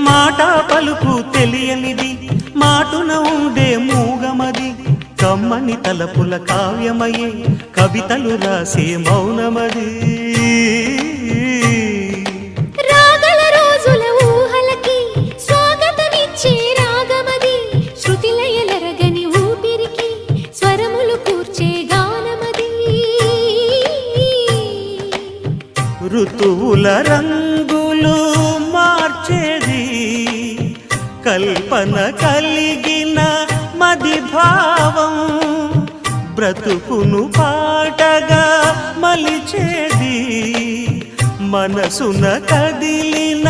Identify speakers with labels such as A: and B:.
A: మాట పలుకు తెలియనిది మాటున ఉండే మూగమది కమ్మని తలపుల కావ్యమయే కవితలు రాసే మౌనమది
B: రాగల రోజుల ఊహలకి స్వాగతమిచ్చే రాగమది శృతిలయలరగని ఊపిరికి స్వరములు కూర్చే గానమది
A: ఋతువుల రంగులు మార్చేది కల్పన కలిగిన మది భావం బ్రతుకును పాటగా మలిచేది మనసున కదిలిన